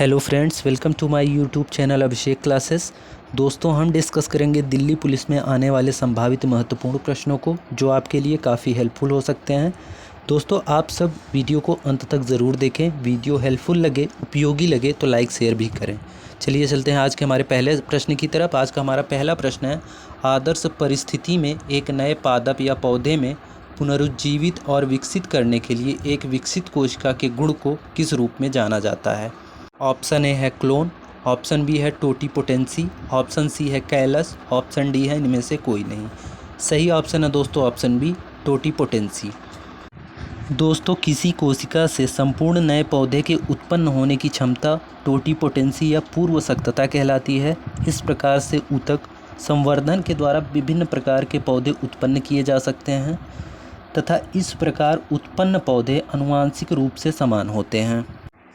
Hello friends, welcome to my YouTube channel Abhishek classes. दोस्तों, हम discuss करेंगे दिल्ली पुलिस में आने वाले संभावित महत्वपूर्ण प्रश्नों को, जो आपके लिए काफ़ी हेल्पफुल हो सकते हैं। दोस्तों, आप सब वीडियो को अंत तक ज़रूर देखें। वीडियो हेल्पफुल लगे, उपयोगी लगे तो लाइक शेयर भी करें। चलिए चलते हैं आज के हमारे पहले प्रश्न की तरफ। आज का हमारा पहला प्रश्न है, आदर्श परिस्थिति में एक नए पादप या पौधे में पुनरुज्जीवित और विकसित करने के लिए एक विकसित कोशिका के गुण को किस रूप में जाना जाता है? ऑप्शन ए है क्लोन, ऑप्शन बी है टोटीपोटेंसी, ऑप्शन सी है कैलस, ऑप्शन डी है इनमें से कोई नहीं। सही ऑप्शन है दोस्तों ऑप्शन बी, टोटीपोटेंसी। दोस्तों, किसी कोशिका से संपूर्ण नए पौधे के उत्पन्न होने की क्षमता टोटीपोटेंसी या पूर्व सख्तता कहलाती है। इस प्रकार से ऊतक संवर्धन के द्वारा विभिन्न प्रकार के पौधे उत्पन्न किए जा सकते हैं तथा इस प्रकार उत्पन्न पौधे आनुवंशिक रूप से समान होते हैं।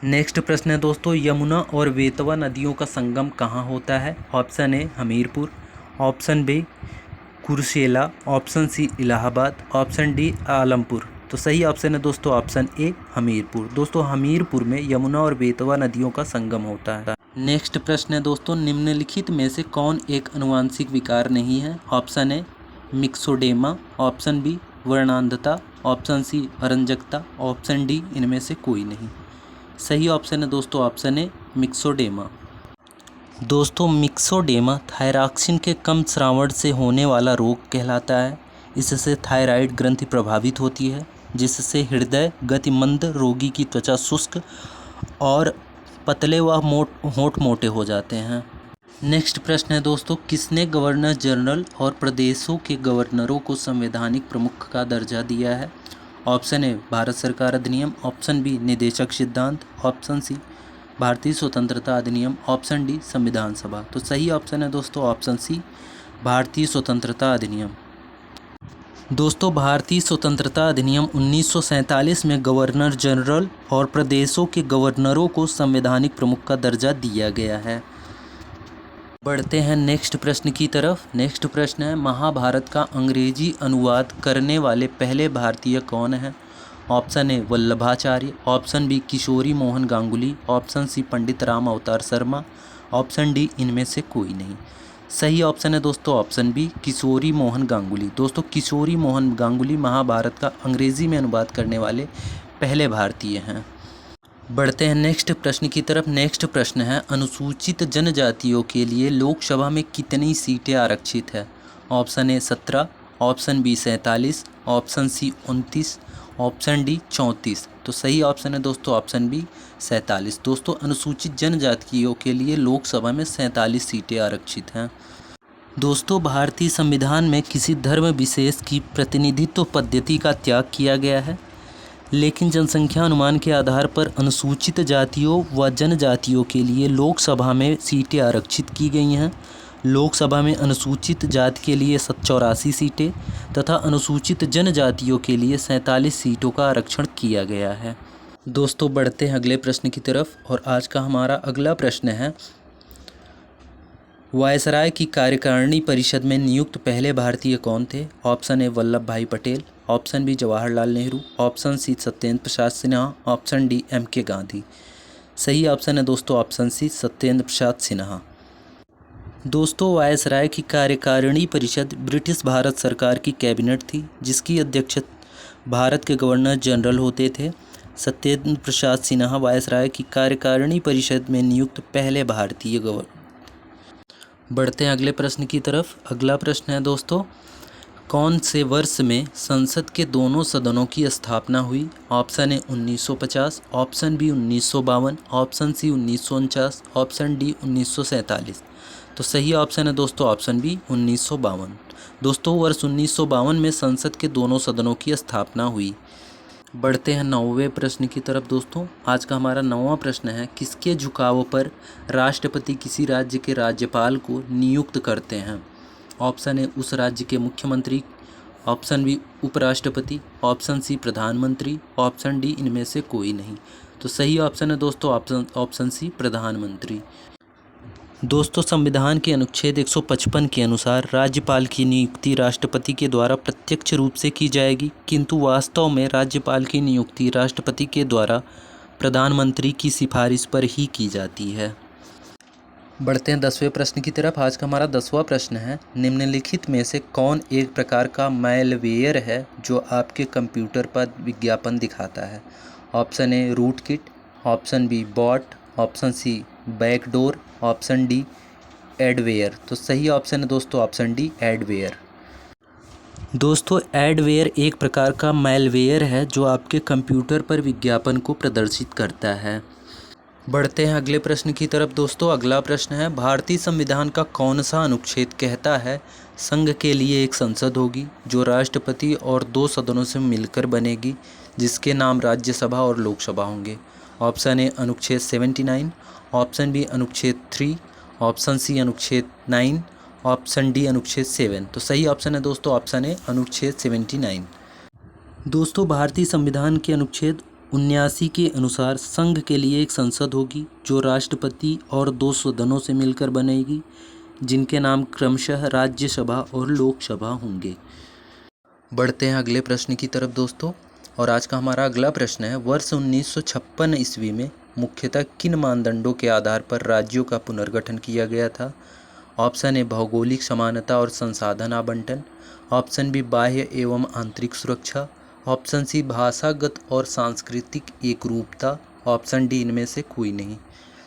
नेक्स्ट प्रश्न है दोस्तों, यमुना और बेतवा नदियों का संगम कहाँ होता है? Option A Hamirpur, option B Kursela, option C Allahabad, option D Alampur. तो सही ऑप्शन है दोस्तों ऑप्शन ए हमीरपुर। दोस्तों, हमीरपुर में यमुना और बेतवा नदियों का संगम होता है। नेक्स्ट प्रश्न है दोस्तों, निम्नलिखित में से कौन एक आनुवंशिक विकार नहीं है? Option A myxoedema, option B वर्णांधता, ऑप्शन सी अरंजकता, ऑप्शन डी इनमें से कोई नहीं। सही ऑप्शन है दोस्तों ऑप्शन ए मिक्सोडेमा। दोस्तों, मिक्सोडेमा थायरॉक्सिन के कम स्रावण से होने वाला रोग कहलाता है। इससे थायराइड ग्रंथि प्रभावित होती है, जिससे हृदय गति मंद, रोगी की त्वचा शुष्क और पतले व होंठ मोटे हो जाते हैं। नेक्स्ट प्रश्न है दोस्तों, किसने गवर्नर जनरल और प्रदेशों के गवर्नरों को संवैधानिक प्रमुख का दर्जा दिया है? ऑप्शन ए भारत सरकार अधिनियम, ऑप्शन बी निदेशक सिद्धांत, ऑप्शन सी भारतीय स्वतंत्रता अधिनियम, ऑप्शन डी संविधान सभा। तो सही ऑप्शन है दोस्तों ऑप्शन सी भारतीय स्वतंत्रता अधिनियम। दोस्तों, भारतीय स्वतंत्रता अधिनियम 1947 में गवर्नर जनरल और प्रदेशों के गवर्नरों को संवैधानिक प्रमुख का दर्जा दिया गया है। बढ़ते हैं नेक्स्ट प्रश्न की तरफ। नेक्स्ट प्रश्न है, महाभारत का अंग्रेजी अनुवाद करने वाले पहले भारतीय कौन हैं? Option A Vallabhacharya, option B Kishori Mohan Ganguly, option C Pandit Ram Avatar Sharma, option D इनमें से कोई नहीं। सही ऑप्शन है दोस्तों ऑप्शन बी किशोरी मोहन गांगुली। दोस्तों, किशोरी मोहन गांगुली महाभारत का अंग्रेजी में अनुवाद करने वाले पहले भारतीय हैं। बढ़ते हैं नेक्स्ट प्रश्न की तरफ। नेक्स्ट प्रश्न है, अनुसूचित जनजातियों के लिए लोकसभा में कितनी सीटें आरक्षित है? Option A 17, option B 47, option C 29, option D 34। तो सही ऑप्शन है दोस्तों ऑप्शन बी 47। दोस्तों, अनुसूचित जनजातियों के लिए लोकसभा में 47 सीटें आरक्षित हैं। दोस्तों, भारतीय संविधान में किसी धर्म विशेष की प्रतिनिधित्व पद्धति का त्याग किया गया है, लेकिन जनसंख्या अनुमान के आधार पर अनुसूचित जातियों व जनजातियों के लिए लोकसभा में सीटें आरक्षित की गई हैं। लोकसभा में अनुसूचित जाति के लिए 84 सीटें तथा अनुसूचित जनजातियों के लिए 47 सीटों का आरक्षण किया गया है। दोस्तों, बढ़ते हैं अगले प्रश्न की तरफ और आज का हमारा अगला प्रश्न है, वायसराय की कार्यकारिणी परिषद में नियुक्त पहले भारतीय कौन थे? Option A Vallabh Bhai Patel, option B Jawaharlal Nehru, option C Satyendra Prasad Sinha, option D MK. Gandhi. सही ऑप्शन है दोस्तों ऑप्शन सी सत्येंद्र प्रसाद सिन्हा। दोस्तों, वायसराय की कार्यकारिणी परिषद ब्रिटिश भारत सरकार की कैबिनेट थी, जिसकी अध्यक्ष भारत के गवर्नर जनरल होते थे। सत्येंद्र प्रसाद सिन्हा वायसराय की कार्यकारिणी परिषद में नियुक्त पहले भारतीय गवर्नर। बढ़ते हैं अगले प्रश्न की तरफ। अगला प्रश्न है दोस्तों, कौन से वर्ष में संसद के दोनों सदनों की स्थापना हुई? Option A 1950, option B 1952, option C 1949, option D 1947। तो सही ऑप्शन है दोस्तों ऑप्शन बी 1952। दोस्तों, वर्ष 1952 में संसद के दोनों सदनों की स्थापना हुई। बढ़ते हैं 9वें प्रश्न की तरफ। दोस्तों, आज का हमारा 9वां प्रश्न है, किसके झुकाव पर राष्ट्रपति किसी राज्य के राज्यपाल को नियुक्त करते हैं? ऑप्शन ए उस राज्य के मुख्यमंत्री, ऑप्शन बी उपराष्ट्रपति, ऑप्शन सी प्रधानमंत्री, ऑप्शन डी इनमें से कोई नहीं। तो सही ऑप्शन है दोस्तों ऑप्शन सी प्रधानमंत्री। दोस्तों, संविधान के अनुच्छेद 155 के अनुसार राज्यपाल की नियुक्ति राष्ट्रपति के द्वारा प्रत्यक्ष रूप से की जाएगी, किंतु वास्तव में राज्यपाल की नियुक्ति राष्ट्रपति के द्वारा प्रधानमंत्री की सिफारिश पर ही की जाती है। बढ़ते हैं 10वें प्रश्न की तरफ। आज का हमारा 10वां प्रश्न है, निम्नलिखित में से कौन एक प्रकार का मैलवेयर है जो आपके कंप्यूटर पर विज्ञापन दिखाता है? Option A root kit, option B bot, option C backdoor, option D adware. तो सही ऑप्शन है दोस्तों ऑप्शन डी एडवेयर। दोस्तों एडवेयर एक प्रकार का मैलवेयर है जो आपके कंप्यूटर पर विज्ञापन को प्रदर्शित करता है। बढ़ते हैं अगले प्रश्न की तरफ दोस्तों। अगला प्रश्न है, भारतीय संविधान का कौन सा अनुच्छेद कहता है संघ के लिए एक संसद होगी जो राष्ट्रपति और 2 सदनों से मिलकर बनेगी जिसके नाम राज्यसभा और लोकसभा होंगे? ऑप्शन ए अनुच्छेद 79, ऑप्शन बी अनुच्छेद 3, ऑप्शन सी अनुच्छेद 9, ऑप्शन डी अनुच्छेद 7। तो सही ऑप्शन है दोस्तों ऑप्शन ए अनुच्छेद 79। दोस्तों भारतीय संविधान के अनुच्छेद 79 के अनुसार संघ के लिए एक संसद होगी जो राष्ट्रपति और 2 सदनों से मिलकर बनेगी जिनके नाम क्रमशः राज्यसभा और लोकसभा होंगे। बढ़ते हैं अगले प्रश्न की तरफ दोस्तों। और आज का हमारा अगला प्रश्न है, वर्ष 1956 ईस्वी में मुख्यतः किन मानदंडों के आधार पर राज्यों का पुनर्गठन किया गया था? ऑप्शन ए भौगोलिक समानता और संसाधन आवंटन, ऑप्शन बी बाह्य एवं आंतरिक सुरक्षा, ऑप्शन सी भाषागत और सांस्कृतिक एकरूपता, ऑप्शन डी इनमें से कोई नहीं।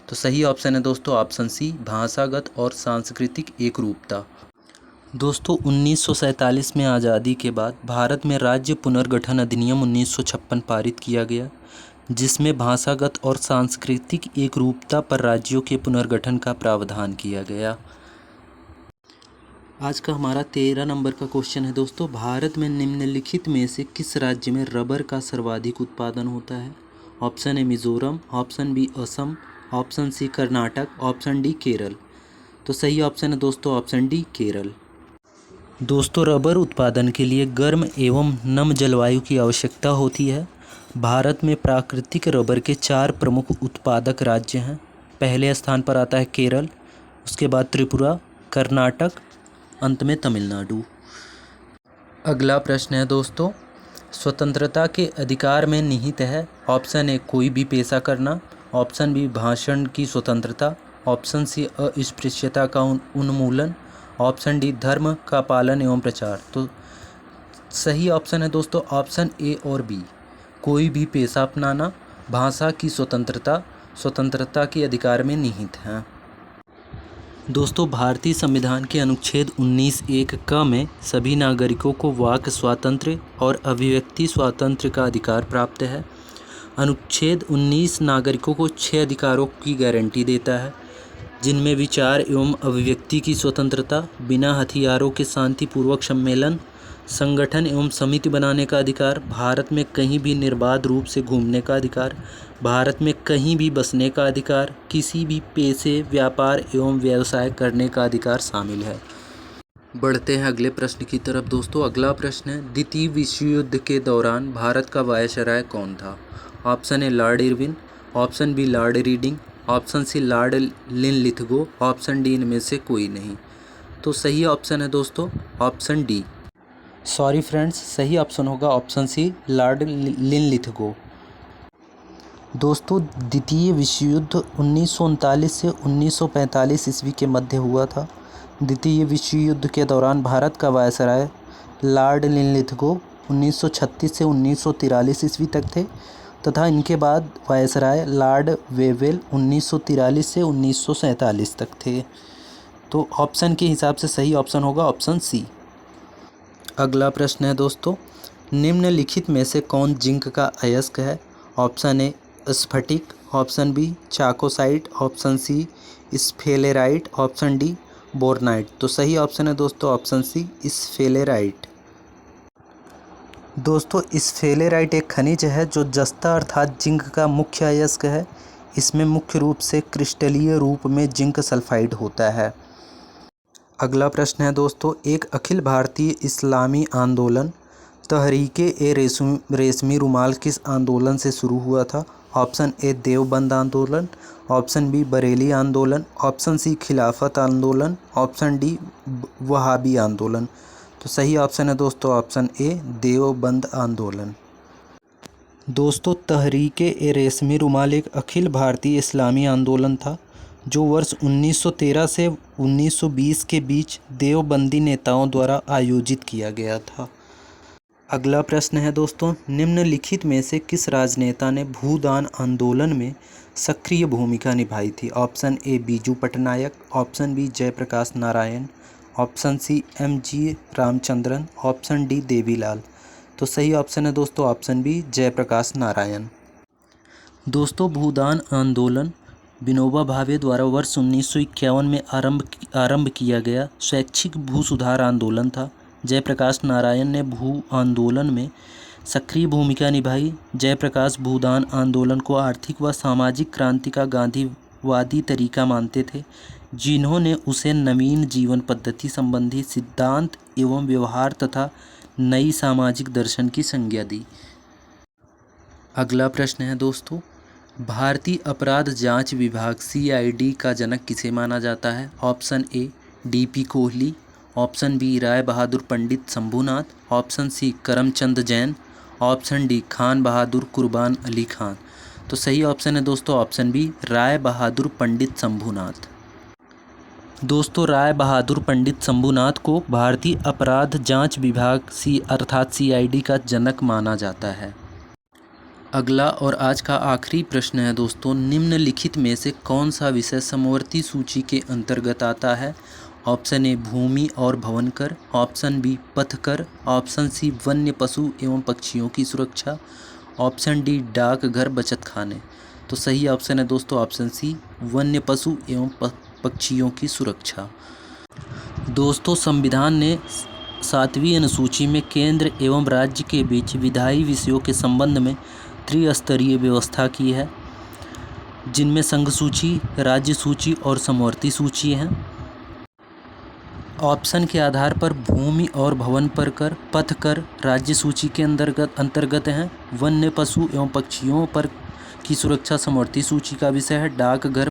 तो सही ऑप्शन है दोस्तों ऑप्शन सी भाषागत और सांस्कृतिक एकरूपता। दोस्तों 1947 में आज़ादी के बाद भारत में राज्य पुनर्गठन अधिनियम 1956 पारित किया गया जिसमें भाषागत और सांस्कृतिक एकरूपता पर राज्यों के पुनर्गठन का प्रावधान किया गया। आज का हमारा 13 नंबर का क्वेश्चन है दोस्तों, भारत में निम्नलिखित में से किस राज्य में रबर का सर्वाधिक उत्पादन होता है? Option A Mizoram, option B Assam, option C Karnataka, option D Kerala. तो सही ऑप्शन है दोस्तों ऑप्शन डी केरल। दोस्तों रबर उत्पादन के लिए गर्म एवं नम जलवायु की आवश्यकता होती है। भारत में प्राकृतिक रबर के 4 प्रमुख उत्पादक राज्य हैं। पहले स्थान पर आता है केरल, उसके बाद त्रिपुरा, कर्नाटक, अंत में तमिलनाडु। अगला प्रश्न है दोस्तों, स्वतंत्रता के अधिकार में निहित है? ऑप्शन ए कोई भी पेशा करना, ऑप्शन बी भाषण की स्वतंत्रता, ऑप्शन सी अस्पृश्यता का उन्मूलन, ऑप्शन डी धर्म का पालन एवं प्रचार। तो सही ऑप्शन है दोस्तों ऑप्शन ए और बी, कोई भी पेशा अपनाना, भाषा की स्वतंत्रता के अधिकार में निहित है। दोस्तों भारतीय संविधान के अनुच्छेद 19(1) क में सभी नागरिकों को वाक स्वातंत्र्य और अभिव्यक्ति स्वातंत्र्य का अधिकार प्राप्त है। अनुच्छेद 19 नागरिकों को 6 अधिकारों की गारंटी देता है जिनमें विचार एवं अभिव्यक्ति की स्वतंत्रता, बिना हथियारों के शांतिपूर्वक सम्मेलन, संगठन एवं समिति बनाने का अधिकार, भारत में कहीं भी निर्बाध रूप से घूमने का अधिकार, भारत में कहीं भी बसने का अधिकार, किसी भी पेशे, व्यापार एवं व्यवसाय करने का अधिकार शामिल है। बढ़ते हैं अगले प्रश्न की तरफ दोस्तों। अगला प्रश्न है, द्वितीय विश्व युद्ध के दौरान भारत का वायसराय कौन था? Option A Lord Irwin, option B Lord Reading, option C Lord Linlithgow, option D इनमें से कोई नहीं। तो सही ऑप्शन है दोस्तों ऑप्शन डी। सॉरी फ्रेंड्स, सही ऑप्शन होगा ऑप्शन सी लॉर्ड लिनलिथगो। दोस्तों द्वितीय विश्व युद्ध 1939 से 1945 ईस्वी के मध्य हुआ था। द्वितीय विश्व युद्ध के दौरान भारत का वायसराय लॉर्ड लिनलिथगो 1936 से 1943 ईस्वी तक थे तथा इनके बाद वायसराय लॉर्ड वेवेल 1943 से 1947 तक थे। तो ऑप्शन के हिसाब से सही ऑप्शन होगा ऑप्शन सी। अगला प्रश्न है दोस्तों, निम्नलिखित में से कौन जिंक का अयस्क है? ऑप्शन ए स्फटिक, option B chalcocite, option C sphalerite, option D bornite. तो सही ऑप्शन है दोस्तों ऑप्शन सी स्फेलेराइट। दोस्तों स्फेलेराइट एक खनिज है जो जस्ता अर्थात जिंक का मुख्य अयस्क है। इसमें मुख्य रूप से क्रिस्टलीय रूप में जिंक सल्फाइड होता है। अगला प्रश्न है दोस्तों, एक अखिल भारतीय इस्लामी आंदोलन तहरीके रेशमी रुमाल किस आंदोलन से शुरू हुआ था? ऑप्शन ए देवबंद आंदोलन, ऑप्शन बी बरेली आंदोलन, ऑप्शन सी खिलाफत आंदोलन, ऑप्शन डी वहाबी आंदोलन। तो सही ऑप्शन है दोस्तों ऑप्शन ए देवबंद आंदोलन। दोस्तों, तहरीक-ए-रेशमी रुमाल एक अखिल भारतीय इस्लामी आंदोलन था जो वर्ष 1913 से 1920 के बीच देवबंदी नेताओं द्वारा आयोजित किया गया था। अगला प्रश्न है दोस्तों, निम्नलिखित में से किस राजनेता ने भूदान आंदोलन में सक्रिय भूमिका निभाई थी? Option A Biju Patnaik, option B Jayaprakash Narayan, option C MG. Ramachandran, option D Devilal. तो सही ऑप्शन है दोस्तों ऑप्शन बी जयप्रकाश नारायण। दोस्तों, भूदान आंदोलन विनोबा भावे द्वारा वर्ष 1951 में आरंभ किया गया स्वैच्छिक भू सुधार आंदोलन था। जयप्रकाश नारायण ने भू आंदोलन में सक्रिय भूमिका निभाई। जयप्रकाश भूदान आंदोलन को आर्थिक व सामाजिक क्रांति का गांधीवादी तरीका मानते थे, जिन्होंने उसे नवीन जीवन पद्धति संबंधी सिद्धांत एवं व्यवहार तथा नई सामाजिक दर्शन की संज्ञा दी। अगला प्रश्न है दोस्तों, भारतीय अपराध जांच विभाग CID का जनक किसे माना जाता है? Option A DP Kohli, option B Rai Bahadur Pandit Shambhunath, option C Karamchand Jain, option D Khan Bahadur Kurban Ali Khan. तो सही ऑप्शन है दोस्तों ऑप्शन बी राय बहादुर पंडित शंभूनाथ। दोस्तों, राय बहादुर पंडित शंभूनाथ को भारतीय अपराध जांच विभाग अर्थात CID का जनक माना जाता है। अगला और आज का आखिरी प्रश्न है दोस्तों, निम्नलिखित में से कौन सा विषय समवर्ती सूची के अंतर्गत आता है? ऑप्शन ए भूमि और भवन कर, ऑप्शन बी पथ कर, ऑप्शन सी वन्य पशु एवं पक्षियों की सुरक्षा, ऑप्शन डी डाकघर बचत खाने। तो सही ऑप्शन है दोस्तों ऑप्शन सी वन्य पशु एवं पक्षियों की सुरक्षा। दोस्तों, संविधान ने 7वीं अनुसूची में केंद्र एवं राज्य के बीच विधायी विषयों के संबंध में त्रिस्तरीय व्यवस्था की है, जिनमें संघ सूची, राज्य सूची और समवर्ती सूची हैं। ऑप्शन के आधार पर भूमि और भवन पर कर, पथ कर राज्य सूची के अंतर्गत हैं। वन्य पशु एवं पक्षियों पर की सुरक्षा समवर्ती सूची का विषय है। डाकघर